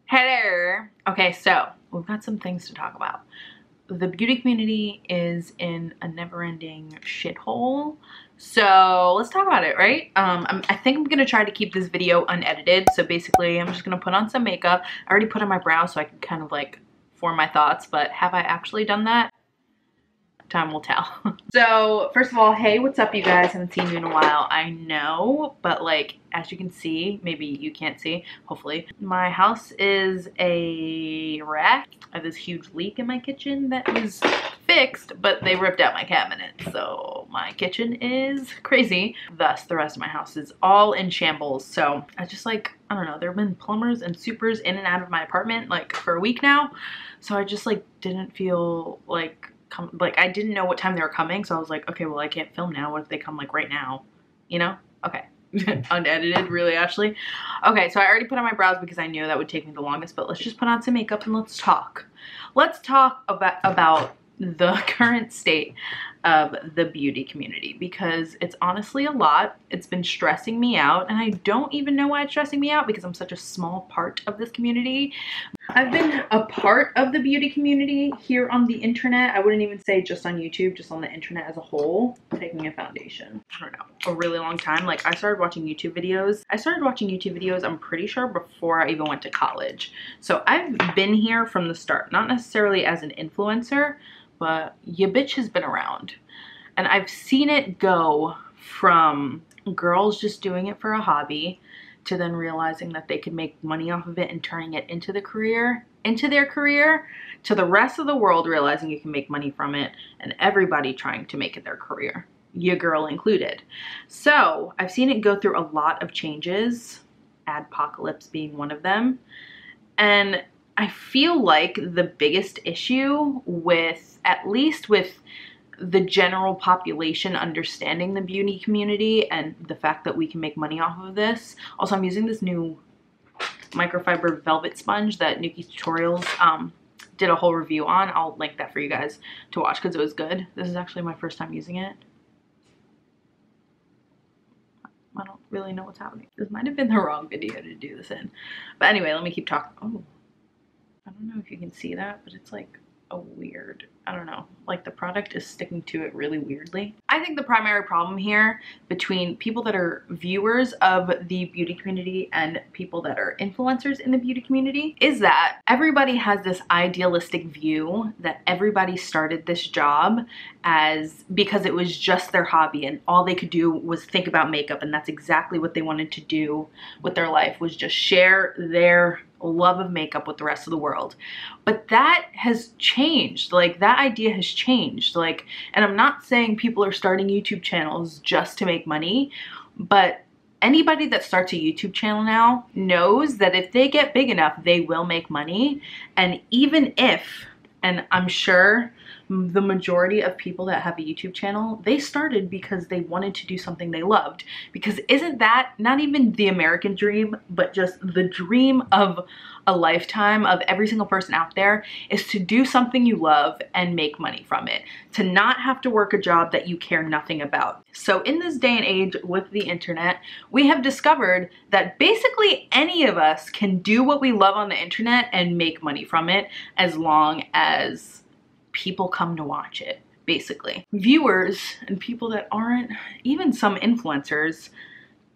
Hello. Okay, so we've got some things to talk about. The beauty community is in a never-ending shithole. So let's talk about it, right? I think I'm gonna try to keep this video unedited. So basically, I'm just gonna put on some makeup. I already put on my brow so I can kind of like form my thoughts, but have I actually done that? Time will tell. So first of all, hey, what's up, you guys? Haven't seen you in a while, I know, but like as you can see, maybe you can't see, hopefully, my house is a wreck. I have this huge leak in my kitchen that was fixed, but they ripped out my cabinet, so my kitchen is crazy. Thus the rest of my house is all in shambles. So I just like, I don't know, there have been plumbers and supers in and out of my apartment like for a week now, so I just like didn't feel like I didn't know what time they were coming, so I was like, okay, well, I can't film now. What if they come like right now? You know? Okay. Unedited, really, Ashley? Okay, so I already put on my brows because I knew that would take me the longest, but let's just put on some makeup and let's talk. Let's talk about the current state of the beauty community, because it's honestly a lot. It's been stressing me out, and I don't even know why it's stressing me out because I'm such a small part of this community. I've been a part of the beauty community here on the internet. I wouldn't even say just on YouTube, just on the internet as a whole. Taking a foundation, I don't know, a really long time. Like I started watching YouTube videos, I'm pretty sure before I even went to college. So I've been here from the start, not necessarily as an influencer, but your bitch has been around. And I've seen it go from girls just doing it for a hobby to then realizing that they could make money off of it and turning it into their career, to the rest of the world realizing you can make money from it, and everybody trying to make it their career, your girl included. So I've seen it go through a lot of changes, adpocalypse being one of them. And I feel like the biggest issue with, at least with the general population understanding the beauty community and the fact that we can make money off of this. Also, I'm using this new microfiber velvet sponge that Nuki Tutorials did a whole review on. I'll link that for you guys to watch because it was good. This is actually my first time using it. I don't really know what's happening. This might have been the wrong video to do this in. But anyway, let me keep talking. Oh, I don't know if you can see that, but it's like a weird, I don't know, like the product is sticking to it really weirdly. I think the primary problem here between people that are viewers of the beauty community and people that are influencers in the beauty community is that everybody has this idealistic view that everybody started this job as because it was just their hobby and all they could do was think about makeup, and that's exactly what they wanted to do with their life, was just share their love of makeup with the rest of the world. But that has changed. Like that idea has changed. Like, and I'm not saying people are starting YouTube channels just to make money, but anybody that starts a YouTube channel now knows that if they get big enough, they will make money. And even if, and I'm sure the majority of people that have a YouTube channel, they started because they wanted to do something they loved. Because isn't that not even the American dream, but just the dream of a lifetime of every single person out there, is to do something you love and make money from it, to not have to work a job that you care nothing about. So in this day and age with the internet, we have discovered that basically any of us can do what we love on the internet and make money from it, as long as people come to watch it. Basically, viewers and people that aren't, even some influencers,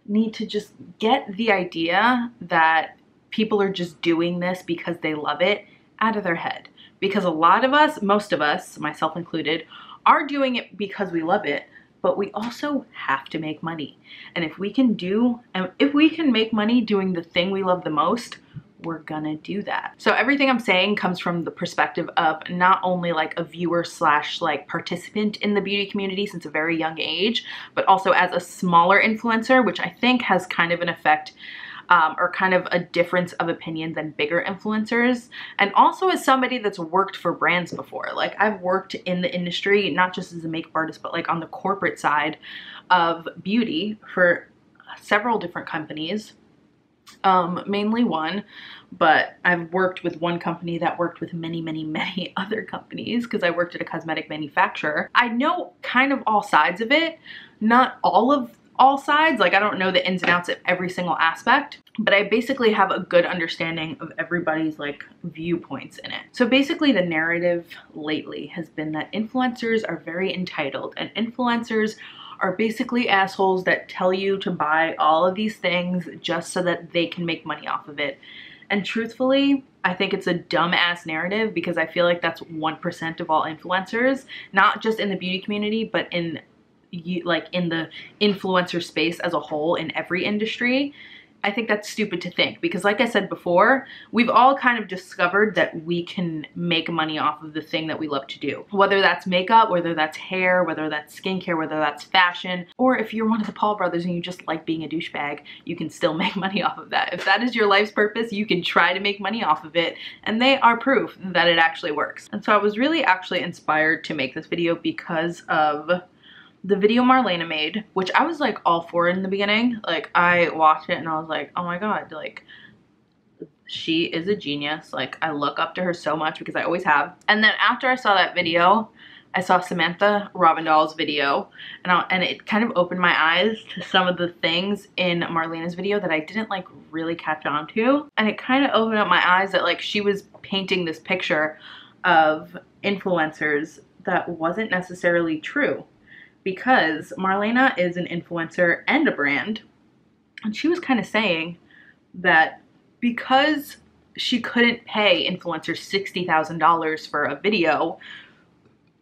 need to just get the idea that people are just doing this because they love it out of their head. Because a lot of us, most of us, myself included, are doing it because we love it, but we also have to make money. And if we can make money doing the thing we love the most, we're gonna do that. So everything I'm saying comes from the perspective of not only like a viewer slash like participant in the beauty community since a very young age, but also as a smaller influencer, which I think has kind of an effect or kind of a difference of opinion than bigger influencers. And also as somebody that's worked for brands before. Like I've worked in the industry, not just as a makeup artist, but like on the corporate side of beauty for several different companies. Mainly one, but I've worked with one company that worked with many other companies because I worked at a cosmetic manufacturer. I know kind of all sides of it, not all of all sides. Like, I don't know the ins and outs of every single aspect, but I basically have a good understanding of everybody's like viewpoints in it. So basically the narrative lately has been that influencers are very entitled, and influencers are basically assholes that tell you to buy all of these things just so that they can make money off of it. And truthfully, I think it's a dumbass narrative, because I feel like that's 1% of all influencers, not just in the beauty community, but in like in the influencer space as a whole in every industry. I think that's stupid to think, because like I said before, we've all kind of discovered that we can make money off of the thing that we love to do. Whether that's makeup, whether that's hair, whether that's skincare, whether that's fashion, or if you're one of the Paul brothers and you just like being a douchebag, you can still make money off of that. If that is your life's purpose, you can try to make money off of it, and they are proof that it actually works. And so I was really actually inspired to make this video because of the video Marlena made, which I was like all for in the beginning. Like, I watched it and I was like, oh my god, like, she is a genius. Like, I look up to her so much, because I always have. And then after I saw that video, I saw Samantha Robindahl's video, and it kind of opened my eyes to some of the things in Marlena's video that I didn't like really catch on to. And it kind of opened up my eyes that like she was painting this picture of influencers that wasn't necessarily true. Because Marlena is an influencer and a brand, and she was kind of saying that because she couldn't pay influencers $60,000 for a video,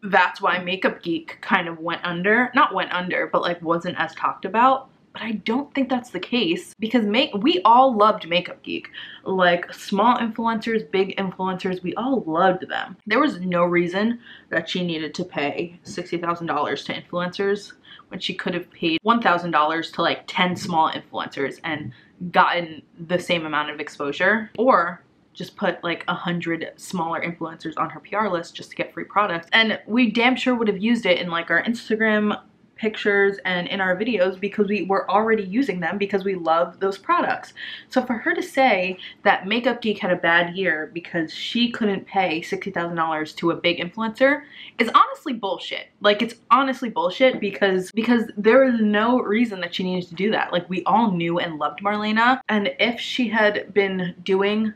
that's why Makeup Geek kind of went under. Not went under, but like wasn't as talked about. But I don't think that's the case, because we all loved Makeup Geek. Like, small influencers, big influencers, we all loved them. There was no reason that she needed to pay $60,000 to influencers when she could have paid $1,000 to like 10 small influencers and gotten the same amount of exposure, or just put like 100 smaller influencers on her PR list just to get free products. And we damn sure would have used it in like our Instagram pictures and in our videos, because we were already using them because we love those products. So for her to say that Makeup Geek had a bad year because she couldn't pay $60,000 to a big influencer is honestly bullshit. Like, it's honestly bullshit, because there is no reason that she needed to do that. Like, we all knew and loved Marlena, and if she had been doing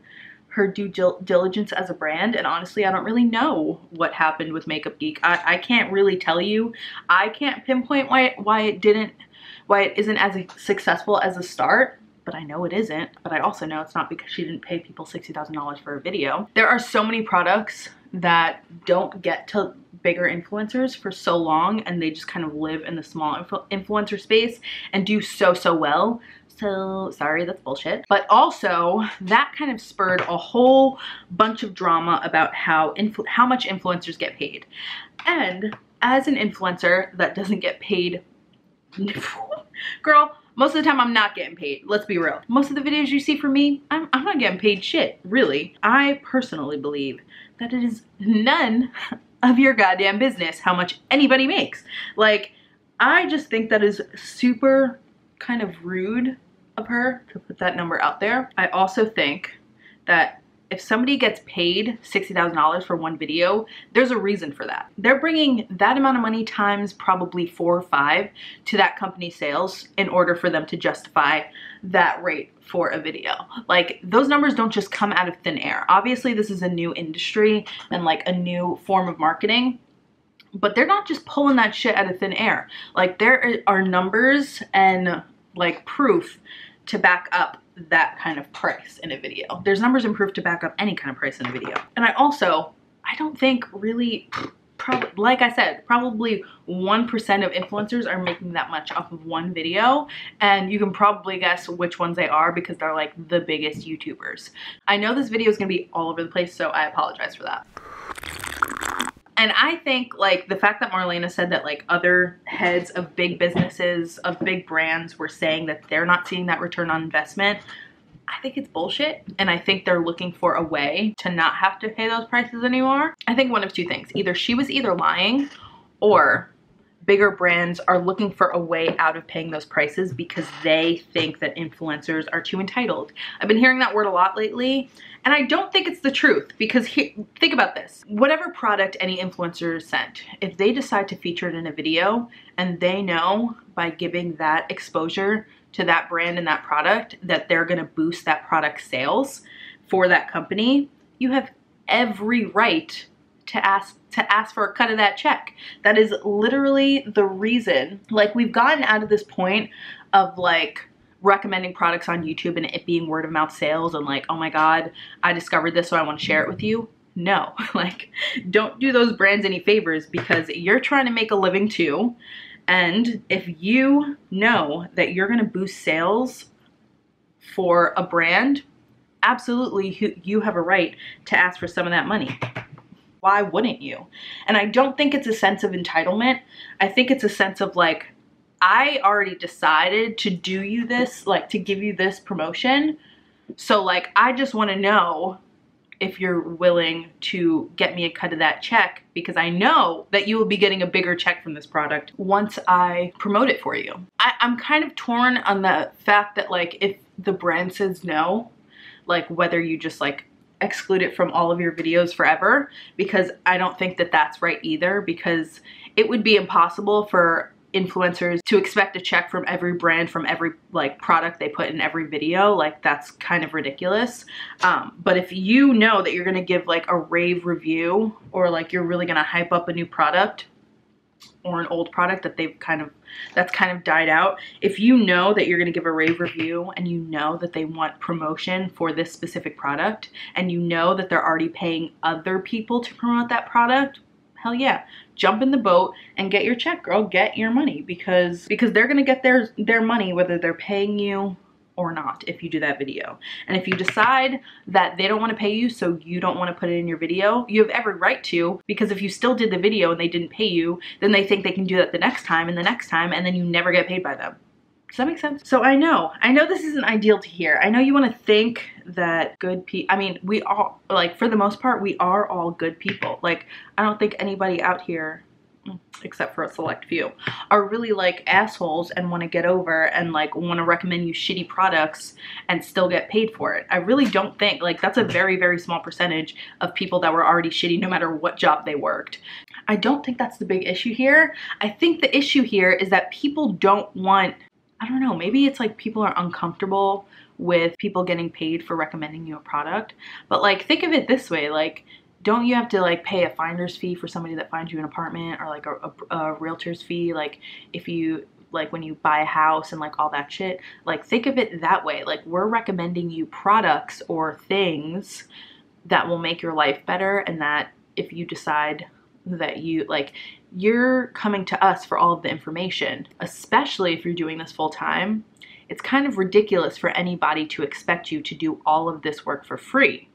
her due diligence as a brand, and honestly I don't really know what happened with Makeup Geek. I can't really tell you. I can't pinpoint why it isn't as successful as a start, but I know it isn't. But I also know it's not because she didn't pay people $60,000 for a video. There are so many products that don't get to bigger influencers for so long, and they just kind of live in the small influencer space and do so well. So sorry, that's bullshit. But also that kind of spurred a whole bunch of drama about how much influencers get paid. And as an influencer that doesn't get paid, girl, most of the time I'm not getting paid. Let's be real. Most of the videos you see from me, I'm not getting paid shit, really. I personally believe that it is none of your goddamn business how much anybody makes. Like, I just think that is super kind of rude of her to put that number out there. I also think that if somebody gets paid $60,000 for one video, there's a reason for that. They're bringing that amount of money times probably 4 or 5 to that company's sales in order for them to justify that rate for a video. Like, those numbers don't just come out of thin air. Obviously, this is a new industry and like a new form of marketing, but they're not just pulling that shit out of thin air. Like, there are numbers and like proof to back up that kind of price in a video. There's numbers and proof to back up any kind of price in a video. And I don't think really, like I said, probably 1% of influencers are making that much off of one video. And you can probably guess which ones they are, because they're like the biggest YouTubers. I know this video is gonna be all over the place, so I apologize for that. And I think like the fact that Marlena said that like other heads of big businesses, of big brands were saying that they're not seeing that return on investment, I think it's bullshit. And I think they're looking for a way to not have to pay those prices anymore. I think one of two things. Either she was lying, or bigger brands are looking for a way out of paying those prices because they think that influencers are too entitled. I've been hearing that word a lot lately, and I don't think it's the truth, because think about this. Whatever product any influencer sent, if they decide to feature it in a video and they know by giving that exposure to that brand and that product that they're gonna boost that product's sales for that company, you have every right to ask for a cut of that check. That is literally the reason, like, we've gotten out of this point of like recommending products on YouTube and it being word of mouth sales and like, oh my God, I discovered this so I want to share it with you. No, like, don't do those brands any favors, because you're trying to make a living too. And if you know that you're gonna boost sales for a brand, absolutely you have a right to ask for some of that money. Why wouldn't you? And I don't think it's a sense of entitlement. I think it's a sense of like, I already decided to do you this, like to give you this promotion. So like, I just want to know if you're willing to get me a cut of that check, because I know that you will be getting a bigger check from this product once I promote it for you. I'm kind of torn on the fact that like, if the brand says no, like whether you just like exclude it from all of your videos forever, because I don't think that that's right either, because it would be impossible for influencers to expect a check from every brand, from every like product they put in every video. Like, that's kind of ridiculous. But if you know that you're gonna give like a rave review, or like you're really gonna hype up a new product or an old product that that's kind of died out, if you know that you're going to give a rave review and you know that they want promotion for this specific product, and you know that they're already paying other people to promote that product, hell yeah, jump in the boat and get your check, girl. Get your money, because they're going to get their money whether they're paying you or not if you do that video. And if you decide that they don't want to pay you, so you don't want to put it in your video, you have every right to, because if you still did the video and they didn't pay you, then they think they can do that the next time and the next time, and then you never get paid by them. Does that make sense? So I know this isn't ideal to hear. I know you want to think that good people, I mean, we all, like, for the most part, we are all good people. Like, I don't think anybody out here, except for a select few, are really like assholes and want to get over and like want to recommend you shitty products and still get paid for it. I really don't think, like, that's a very, very small percentage of people that were already shitty no matter what job they worked. I don't think that's the big issue here. I think the issue here is that people don't want, I don't know, maybe it's like people are uncomfortable with people getting paid for recommending you a product. But like, think of it this way, like, don't you have to like pay a finder's fee for somebody that finds you an apartment, or like a realtor's fee, like if you, like when you buy a house and like all that shit? Like, think of it that way. Like, we're recommending you products or things that will make your life better, and that if you decide that you like, you're coming to us for all of the information, especially if you're doing this full time. It's kind of ridiculous for anybody to expect you to do all of this work for free,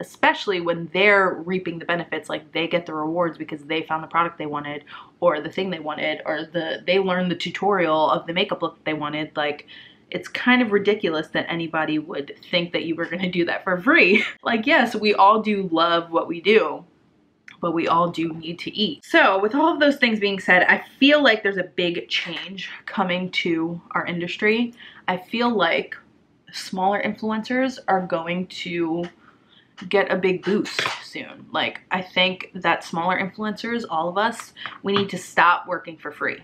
especially when they're reaping the benefits. Like, they get the rewards because they found the product they wanted, or the thing they wanted, or they learned the tutorial of the makeup look that they wanted. Like, it's kind of ridiculous that anybody would think that you were going to do that for free. Like, yes, we all do love what we do, but we all do need to eat. So with all of those things being said, I feel like there's a big change coming to our industry. I feel like smaller influencers are going to get a big boost soon. Like, I think that smaller influencers, all of us, we need to stop working for free.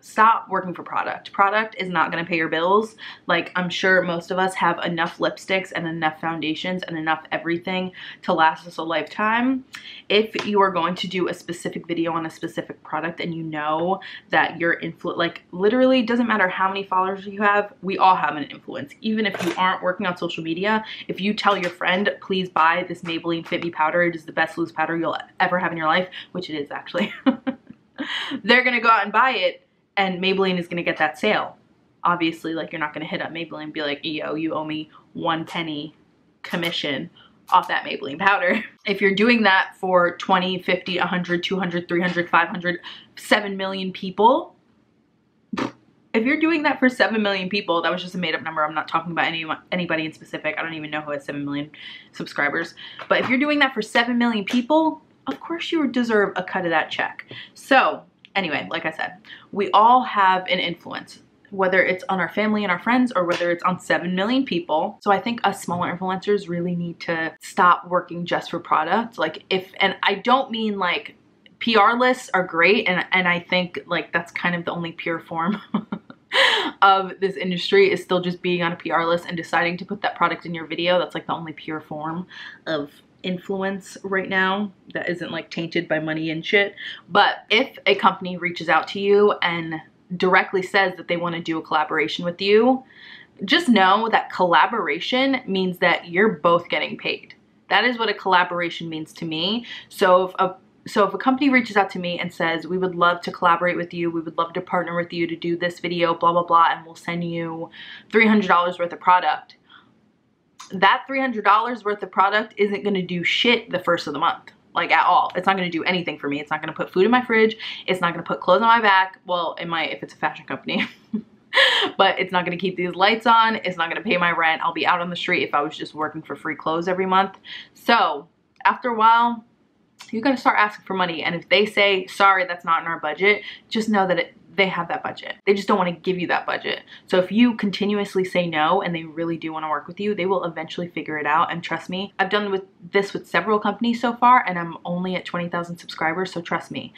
Stop working for product. Product is not going to pay your bills. Like, I'm sure most of us have enough lipsticks and enough foundations and enough everything to last us a lifetime. If you are going to do a specific video on a specific product and you know that your influence, like, literally doesn't matter how many followers you have, we all have an influence. Even if you aren't working on social media, if you tell your friend, please buy this Maybelline Fit Me powder, it is the best loose powder you'll ever have in your life, which it is actually, they're going to go out and buy it, and Maybelline is going to get that sale. Obviously, like, you're not going to hit up Maybelline and be like, yo, you owe me 1 penny commission off that Maybelline powder. If you're doing that for 20, 50, 100, 200, 300, 500, 7 million people, if you're doing that for 7 million people, that was just a made up number. I'm not talking about anybody in specific. I don't even know who has 7 million subscribers. But if you're doing that for 7 million people, of course you deserve a cut of that check. So Anyway, like I said, we all have an influence, whether it's on our family and our friends or whether it's on 7 million people. So I think us smaller influencers really need to stop working just for product. Like and I don't mean like PR lists are great, and I think like that's kind of the only pure form of this industry, is still just being on a PR list and deciding to put that product in your video. That's like the only pure form of influence right now that isn't like tainted by money and shit. But if a company reaches out to you and directly says that they want to do a collaboration with you, just know that collaboration means that you're both getting paid. That is what a collaboration means to me. So if a company reaches out to me and says, we would love to collaborate with you, we would love to partner with you to do this video, blah, blah, blah, and we'll send you $300 worth of product, that $300 worth of product isn't going to do shit the first of the month, like at all. It's not going to do anything for me. It's not going to put food in my fridge. It's not going to put clothes on my back. Well, it might if it's a fashion company. But it's not going to keep these lights on. It's not going to pay my rent. I'll be out on the street if I was just working for free clothes every month. So after a while, you're going to start asking for money. And if they say, sorry, that's not in our budget, just know that they have that budget. They just don't want to give you that budget. So if you continuously say no and they really do want to work with you, they will eventually figure it out. And trust me, I've done this with several companies so far, and I'm only at 20,000 subscribers. So trust me,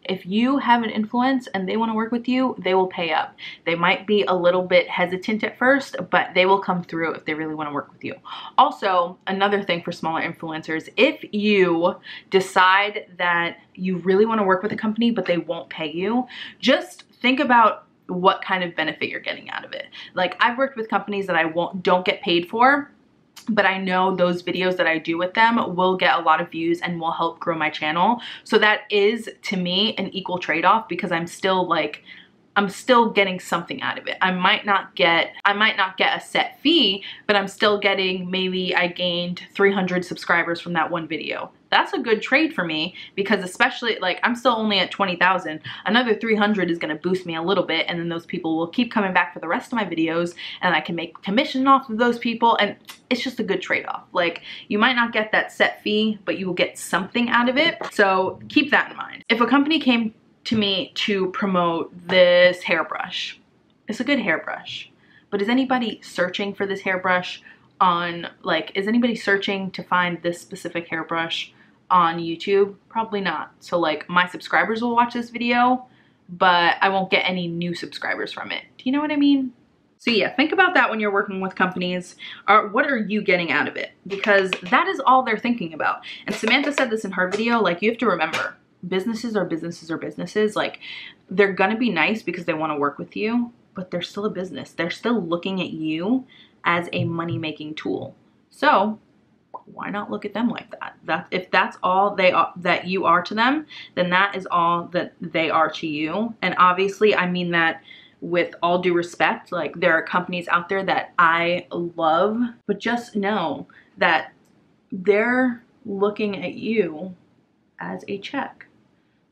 if you have an influence and they want to work with you, they will pay up. They might be a little bit hesitant at first, but they will come through if they really want to work with you. Also, another thing for smaller influencers, if you decide that you really want to work with a company but they won't pay you, just think about what kind of benefit you're getting out of it. Like, I've worked with companies that don't get paid for, but I know those videos that I do with them will get a lot of views and will help grow my channel. So that is, to me, an equal trade-off, because I'm still getting something out of it. I might not get a set fee, but I'm still getting, maybe I gained 300 subscribers from that one video. That's a good trade for me, because especially, like, I'm still only at 20,000. Another 300 is going to boost me a little bit, and then those people will keep coming back for the rest of my videos, and I can make commission off of those people, and it's just a good trade-off. Like, you might not get that set fee, but you will get something out of it. So keep that in mind. If a company came to me to promote this hairbrush, it's a good hairbrush, but is anybody searching for this hairbrush on, like, is anybody searching to find this specific hairbrush on YouTube? Probably not. So like, my subscribers will watch this video, but I won't get any new subscribers from it. Do you know what I mean? So yeah, think about that when you're working with companies. What are you getting out of it? Because that is all they're thinking about. And Samantha said this in her video, like, you have to remember, businesses are businesses are businesses. Like, they're gonna be nice because they want to work with you, but they're still a business. They're still looking at you as a money-making tool. So why not look at them like that? If that's all that you are to them, then that is all that they are to you. And obviously, I mean that with all due respect. Like, there are companies out there that I love, but just know that they're looking at you as a check.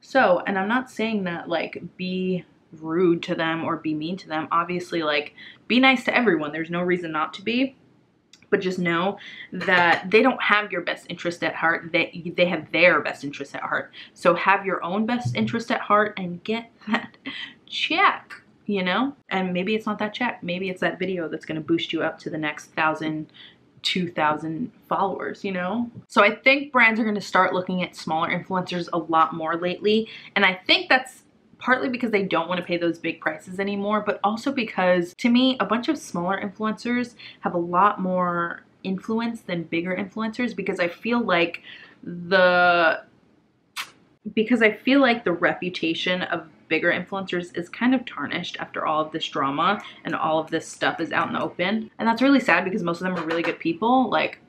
So, and I'm not saying that, like, be rude to them or be mean to them. Obviously, like, be nice to everyone. There's no reason not to be. But just know that they don't have your best interest at heart. They have their best interest at heart. So have your own best interest at heart and get that check, you know? And maybe it's not that check. Maybe it's that video that's going to boost you up to the next 1,000, 2,000 followers, you know? So I think brands are going to start looking at smaller influencers a lot more lately. And I think that's partly because they don't want to pay those big prices anymore, but also because, to me, a bunch of smaller influencers have a lot more influence than bigger influencers, because I feel like the reputation of bigger influencers is kind of tarnished after all of this drama and all of this stuff is out in the open. And that's really sad, because most of them are really good people. Like,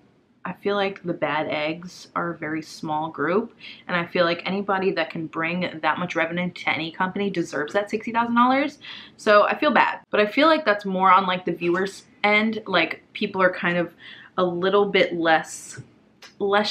I feel like the bad eggs are a very small group, and I feel like anybody that can bring that much revenue to any company deserves that $60,000. So I feel bad, but I feel like that's more on, like, the viewers end. Like, people are kind of a little bit less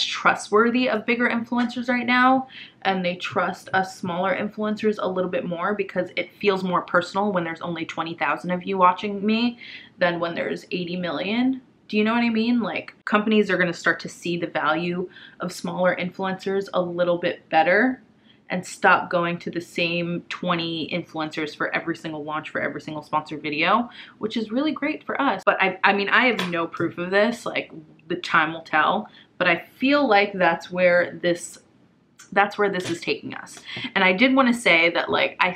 trustworthy of bigger influencers right now, and they trust us smaller influencers a little bit more, because it feels more personal when there's only 20,000 of you watching me than when there's 80 million. Do you know what I mean? Like, companies are going to start to see the value of smaller influencers a little bit better, and stop going to the same 20 influencers for every single launch, for every single sponsored video, which is really great for us. But I mean, I have no proof of this, like the time will tell, but I feel like that's where this is taking us. And I did want to say that, like, I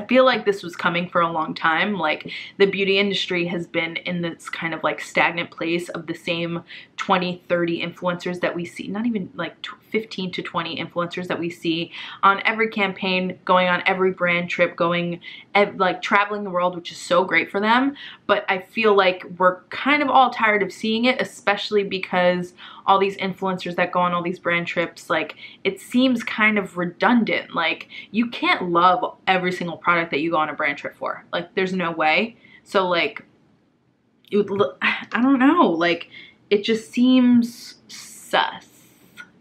feel like this was coming for a long time. Like, the beauty industry has been in this kind of like stagnant place of the same 20, 30 influencers that we see, not even like 15 to 20 influencers that we see on every campaign, going on every brand trip, like traveling the world, which is so great for them. But I feel like we're kind of all tired of seeing it, especially because all these influencers that go on all these brand trips, like, it seems kind of redundant. Like, you can't love every single product that you go on a brand trip for. Like, there's no way. So like, I don't know, like, it just seems sus.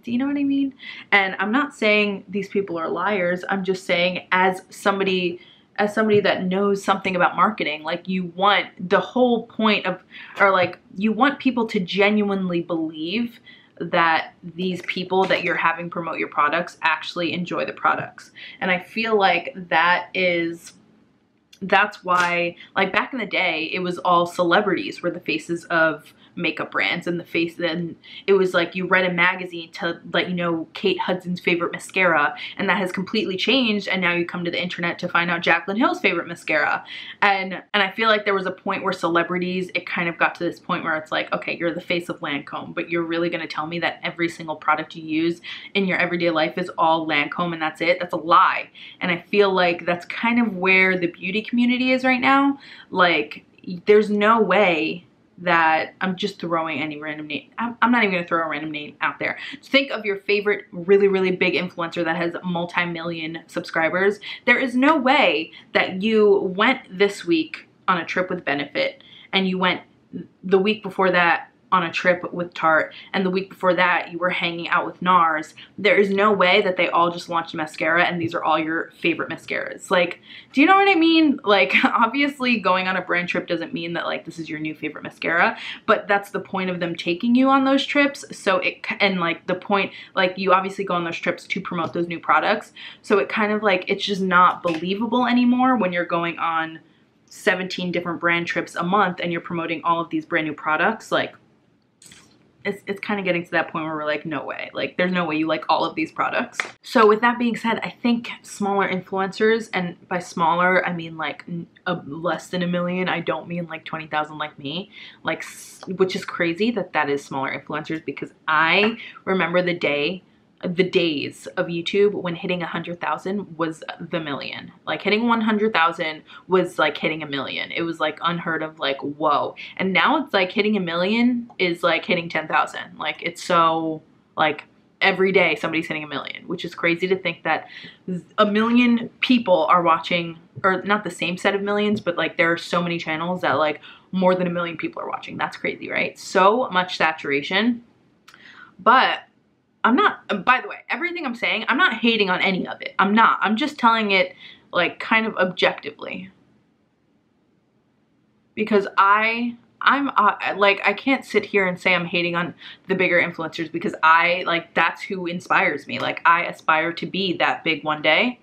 Do you know what I mean? And I'm not saying these people are liars. I'm just saying, as somebody that knows something about marketing, like, you want the whole point of, or like, you want people to genuinely believe that these people that you're having promote your products actually enjoy the products. And I feel like that's why, like, back in the day, it was all celebrities were the faces of makeup brands, and then it was like you read a magazine to let you know Kate Hudson's favorite mascara, and that has completely changed, and now you come to the internet to find out Jaclyn Hill's favorite mascara. And I feel like there was a point where celebrities, it kind of got to this point where it's like, okay, you're the face of Lancome, but you're really going to tell me that every single product you use in your everyday life is all Lancome and that's it? That's a lie. And I feel like that's kind of where the beauty community is right now. Like, there's no way that, I'm just throwing any random name. I'm not even gonna throw a random name out there. Just think of your favorite really, really big influencer that has multi-million subscribers. There is no way that you went this week on a trip with Benefit, and you went the week before that on a trip with Tarte, and the week before that you were hanging out with NARS. There is no way that they all just launched mascara and these are all your favorite mascaras. Like, do you know what I mean? Like, obviously going on a brand trip doesn't mean that like this is your new favorite mascara, but that's the point of them taking you on those trips. So and like the point, like, you obviously go on those trips to promote those new products. So it kind of like, it's just not believable anymore when you're going on 17 different brand trips a month and you're promoting all of these brand new products. Like, it's kind of getting to that point where we're like, no way, like, there's no way you like all of these products. So with that being said, I think smaller influencers, and by smaller I mean like less than 1 million, I don't mean like 20,000 like me, like, which is crazy that is smaller influencers, because I remember the days of YouTube when hitting 100,000 was the million. Like, hitting 100,000 was like hitting 1 million. It was like unheard of, like, whoa. And now it's like hitting 1 million is like hitting 10,000. Like, it's so, like, every day somebody's hitting 1 million, which is crazy to think that 1 million people are watching, or not the same set of millions, but like there are so many channels that like more than 1 million people are watching. That's crazy, right? So much saturation. But I'm not, by the way, everything I'm saying, I'm not hating on any of it. I'm not. I'm just telling it like kind of objectively. Because I'm like, I can't sit here and say I'm hating on the bigger influencers, because that's who inspires me. Like, I aspire to be that big one day.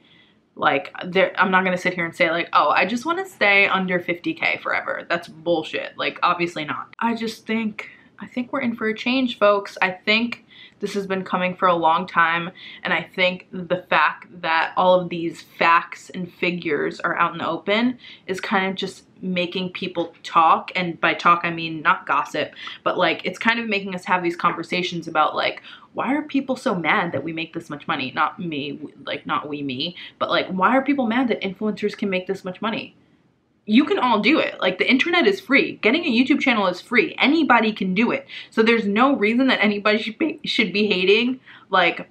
Like, I'm not gonna sit here and say like, oh, I just want to stay under 50K forever. That's bullshit. Like, obviously not. I think we're in for a change, folks. I think this has been coming for a long time, and I think the fact that all of these facts and figures are out in the open is kind of just making people talk. And by talk, I mean not gossip, but like, it's kind of making us have these conversations about like, why are people so mad that we make this much money? Not me, like, not me, but like, why are people mad that influencers can make this much money? You can all do it. Like, the internet is free. Getting a YouTube channel is free. Anybody can do it. So there's no reason that anybody should be hating like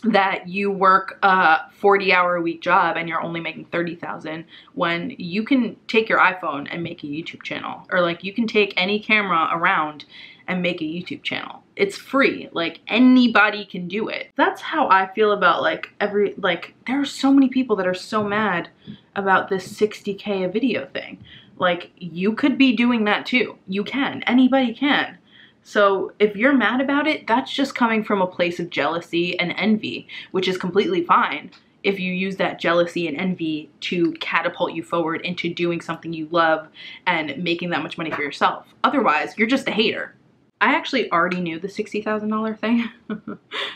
that you work a 40-hour-a-week job and you're only making 30,000, when you can take your iPhone and make a YouTube channel, or like you can take any camera around and make a YouTube channel. It's free. Like, anybody can do it. That's how I feel about like there are so many people that are so mad about this 60K a video thing. Like, you could be doing that too. You can. Anybody can. So if you're mad about it, that's just coming from a place of jealousy and envy, which is completely fine if you use that jealousy and envy to catapult you forward into doing something you love and making that much money for yourself. Otherwise, you're just a hater. I actually already knew the $60,000 thing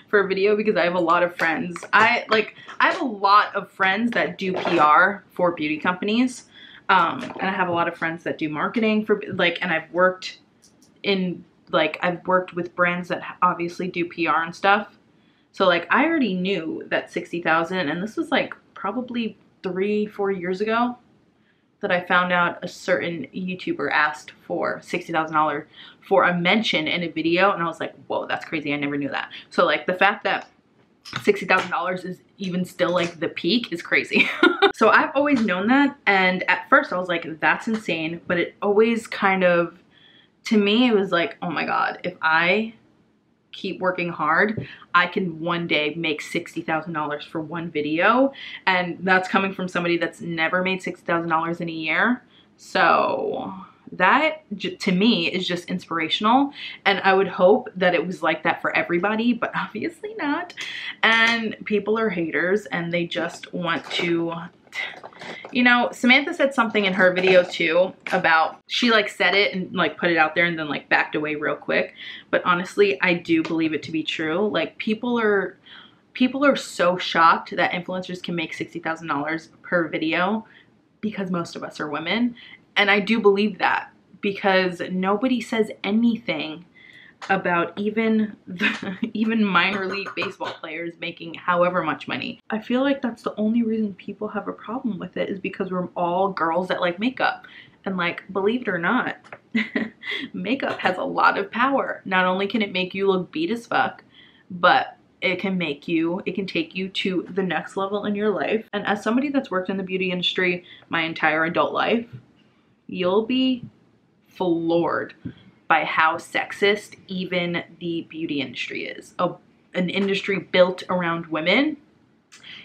for a video because I have a lot of friends. I have a lot of friends that do PR for beauty companies. And I have a lot of friends that do marketing for and I've worked with brands that obviously do PR and stuff. So like I already knew that 60,000, and this was like probably 3-4 years ago that I found out a certain YouTuber asked for $60,000 for a mention in a video, and I was like, whoa, that's crazy. I never knew that. So like the fact that $60,000 is even still like the peak is crazy. So I've always known that, and at first I was like, that's insane, but it always kind of, to me, it was like, oh my God, if I keep working hard, I can one day make $60,000 for one video. And that's coming from somebody that's never made $60,000 in a year. So that to me is just inspirational. And I would hope that it was like that for everybody, but obviously not. And people are haters and they just want to, you know, Samantha said something in her video too about, she like said it and like put it out there and then like backed away real quick. But honestly, I do believe it to be true. Like people are so shocked that influencers can make $60,000 per video because most of us are women. And I do believe that because nobody says anything about even minor league baseball players making however much money. I feel like that's the only reason people have a problem with it, is because we're all girls that like makeup. And like, believe it or not, makeup has a lot of power. Not only can it make you look beat as fuck, but it can take you to the next level in your life. And as somebody that's worked in the beauty industry my entire adult life, you'll be floored by how sexist even the beauty industry is. An industry built around women.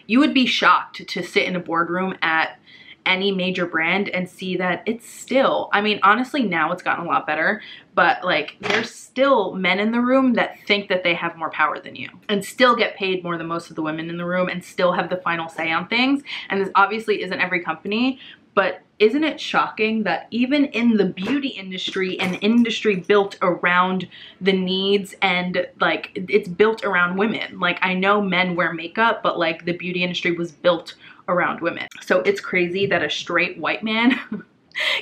You would be shocked to sit in a boardroom at any major brand and see that it's still, I mean, honestly, now it's gotten a lot better, but like there's still men in the room that think that they have more power than you and still get paid more than most of the women in the room and still have the final say on things. And this obviously isn't every company, but isn't it shocking that even in the beauty industry, an industry built around the needs and like it's built around women. Like I know men wear makeup, but like the beauty industry was built around women. So it's crazy that a straight white man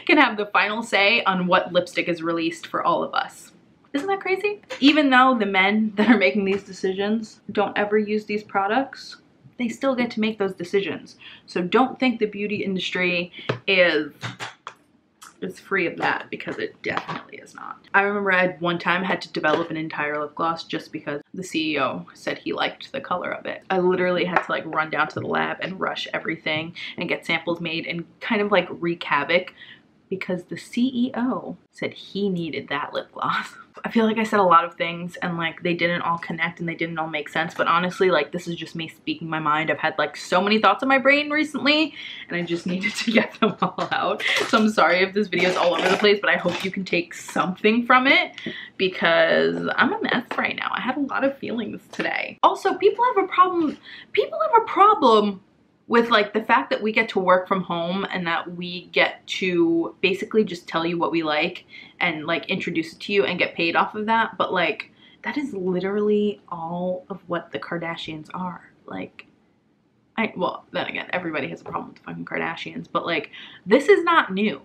can have the final say on what lipstick is released for all of us. Isn't that crazy? Even though the men that are making these decisions don't ever use these products, they still get to make those decisions. So don't think the beauty industry is free of that, because it definitely is not. I remember I had one time had to develop an entire lip gloss just because the CEO said he liked the color of it. I literally had to like run down to the lab and rush everything and get samples made and kind of like wreak havoc because the CEO said he needed that lip gloss. I feel like I said a lot of things and like they didn't all connect and they didn't all make sense, but honestly, like this is just me speaking my mind. I've had like so many thoughts in my brain recently and I just needed to get them all out. So I'm sorry if this video is all over the place, but I hope you can take something from it because I'm a mess right now. I had a lot of feelings today. Also, people have a problem with like the fact that we get to work from home and that we get to basically just tell you what we like and like introduce it to you and get paid off of that. But like, that is literally all of what the Kardashians are. Like, well, then again, everybody has a problem with the fucking Kardashians, but like, this is not new.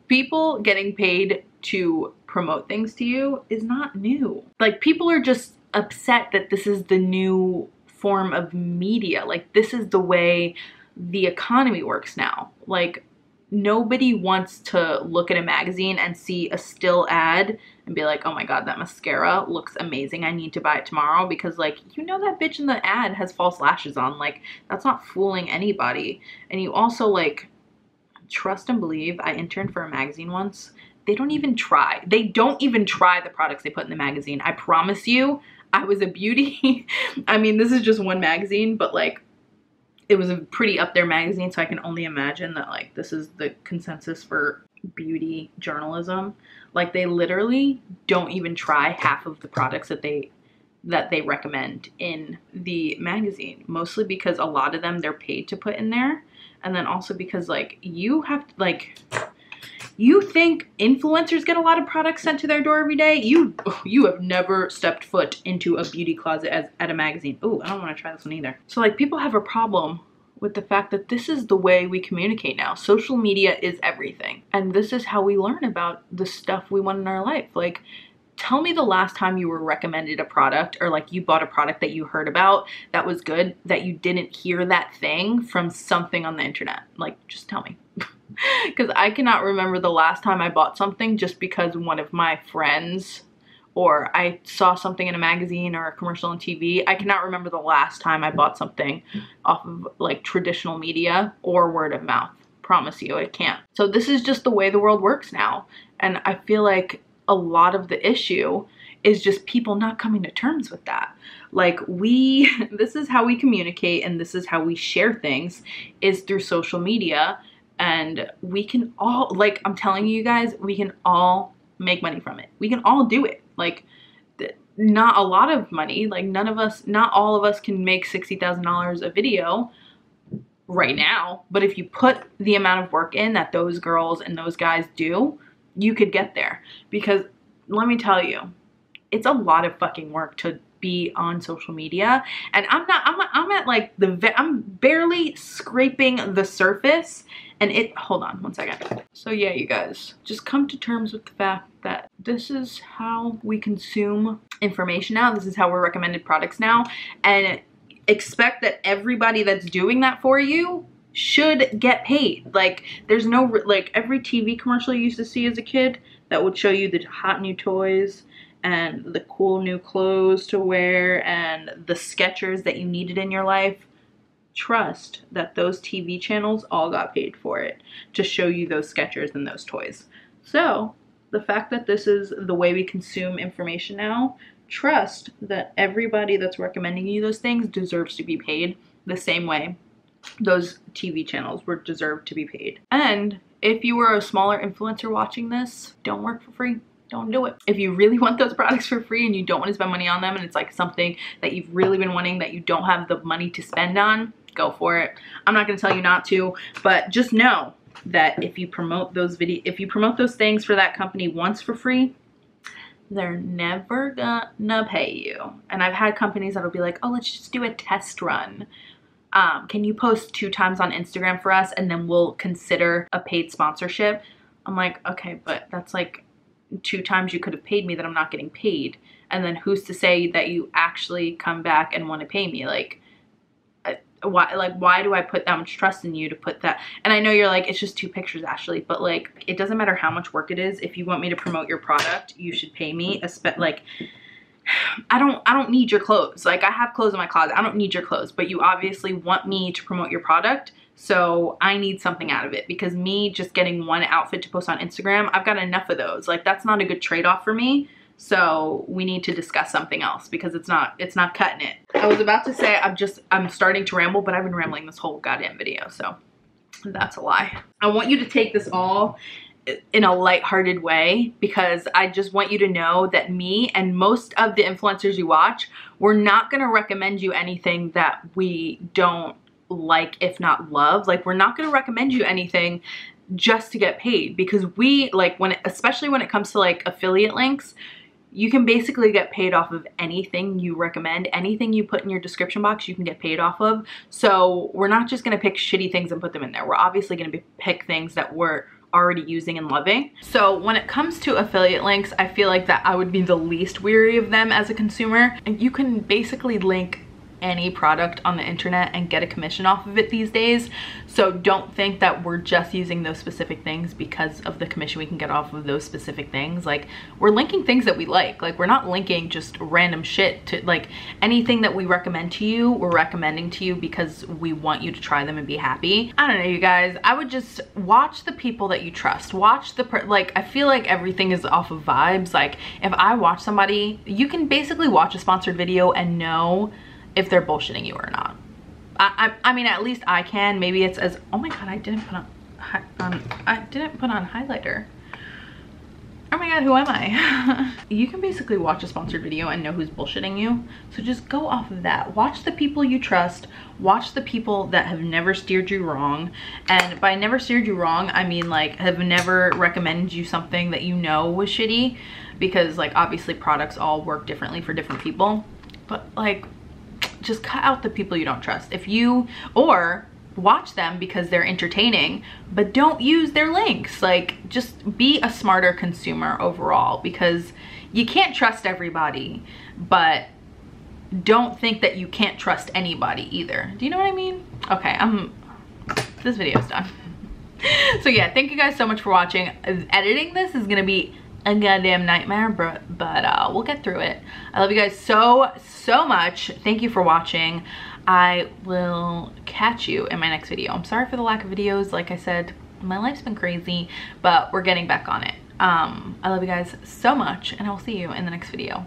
People getting paid to promote things to you is not new. Like, people are just upset that this is the new form of media. Like, this is the way the economy works now. Like, nobody wants to look at a magazine and see a still ad and be like, oh my god, that mascara looks amazing, I need to buy it tomorrow, because like, you know, that bitch in the ad has false lashes on. Like, that's not fooling anybody. And you also, like, trust and believe, I interned for a magazine once. They don't even try the products they put in the magazine. I promise you, I was a beauty. I mean, this is just one magazine, but like, it was a pretty up there magazine, so I can only imagine that like this is the consensus for beauty journalism. Like, they literally don't even try half of the products that they recommend in the magazine, mostly because a lot of them they're paid to put in there, and then also because like you have to, like, you think influencers get a lot of products sent to their door every day? You have never stepped foot into a beauty closet at a magazine. Oh, I don't want to try this one either. So like, people have a problem with the fact that this is the way we communicate now. Social media is everything, and this is how we learn about the stuff we want in our life. Like, tell me the last time you were recommended a product, or like you bought a product that you heard about that was good, that you didn't hear that thing from something on the internet. Like, just tell me. Because I cannot remember the last time I bought something just because one of my friends, or I saw something in a magazine or a commercial on TV. I cannot remember the last time I bought something off of like traditional media or word of mouth. Promise you, I can't. So this is just the way the world works now. And I feel like a lot of the issue is just people not coming to terms with that. Like, this is how we communicate, and this is how we share things, is through social media. And we can all, like, I'm telling you guys, we can all make money from it. We can all do it. Like, not a lot of money. Like, not all of us can make $60,000 a video right now. But if you put the amount of work in that those girls and those guys do, you could get there. Because let me tell you, it's a lot of fucking work to be on social media. And I'm at like I'm barely scraping the surface. And hold on one second. So yeah, you guys, just come to terms with the fact that this is how we consume information now. This is how we're recommended products now. And expect that everybody that's doing that for you should get paid. Like, there's no, like, every TV commercial you used to see as a kid that would show you the hot new toys and the cool new clothes to wear and the Skechers that you needed in your life. Trust that those TV channels all got paid for it to show you those Skechers and those toys. So the fact that this is the way we consume information now, trust that everybody that's recommending you those things deserves to be paid the same way those TV channels were deserved to be paid. And if you were a smaller influencer watching this, don't work for free. Don't do it. If you really want those products for free and you don't want to spend money on them, and it's like something that you've really been wanting that you don't have the money to spend on, go for it. I'm not going to tell you not to, but just know that if you promote those things for that company once for free, they're never gonna pay you. And I've had companies that'll be like, oh, let's just do a test run. Can you post 2 times on Instagram for us, and then we'll consider a paid sponsorship? I'm like, okay, but that's like 2 times you could have paid me that I'm not getting paid. And then who's to say that you actually come back and want to pay me? Like, why do I put that much trust in you to put that? And I know you're like, it's just 2 pictures, Ashley, but like, it doesn't matter how much work it is. If you want me to promote your product, you should pay me. Like, I don't need your clothes. Like, I have clothes in my closet. I don't need your clothes, but you obviously want me to promote your product. So I need something out of it, because me just getting 1 outfit to post on Instagram, I've got enough of those. Like, that's not a good trade-off for me. So we need to discuss something else, because it's not cutting it. I was about to say I'm starting to ramble, but I've been rambling this whole goddamn video. So that's a lie. I want you to take this all in a lighthearted way, because I just want you to know that me and most of the influencers you watch, we're not going to recommend you anything that we don't like, if not love. Like, we're not going to recommend you anything just to get paid, because we like, especially when it comes to like affiliate links, you can basically get paid off of anything you recommend. Anything you put in your description box, you can get paid off of. So we're not just going to pick shitty things and put them in there. We're obviously going to pick things that we're already using and loving. So when it comes to affiliate links, I feel like that I would be the least weary of them as a consumer. And you can basically link any product on the internet and get a commission off of it these days. So don't think that we're just using those specific things because of the commission we can get off of those specific things. Like, we're linking things that we like. Like, we're not linking just random shit to, like, anything that we recommend to you, we're recommending to you because we want you to try them and be happy. I don't know, you guys, I would just watch the people that you trust. Watch like, I feel like everything is off of vibes. Like, if I watch somebody, you can basically watch a sponsored video and know if they're bullshitting you or not. I mean, at least I can. Maybe it's as, oh my god, I didn't put on, I didn't put on highlighter. Oh my god, who am I? You can basically watch a sponsored video and know who's bullshitting you. So just go off of that. Watch the people you trust. Watch the people that have never steered you wrong. And by never steered you wrong, I mean like have never recommended you something that you know was shitty. Because like obviously products all work differently for different people. But like just cut out the people you don't trust. Or watch them because they're entertaining, but don't use their links. Like just be a smarter consumer overall, because you can't trust everybody, but don't think that you can't trust anybody either. Do you know what I mean? Okay, this video's done. So yeah, thank you guys so much for watching. Editing this is gonna be a goddamn nightmare, but we'll get through it. I love you guys so much. Thank you for watching. I will catch you in my next video. I'm sorry for the lack of videos. Like I said, my life's been crazy, but we're getting back on it. I love you guys so much, and I will see you in the next video.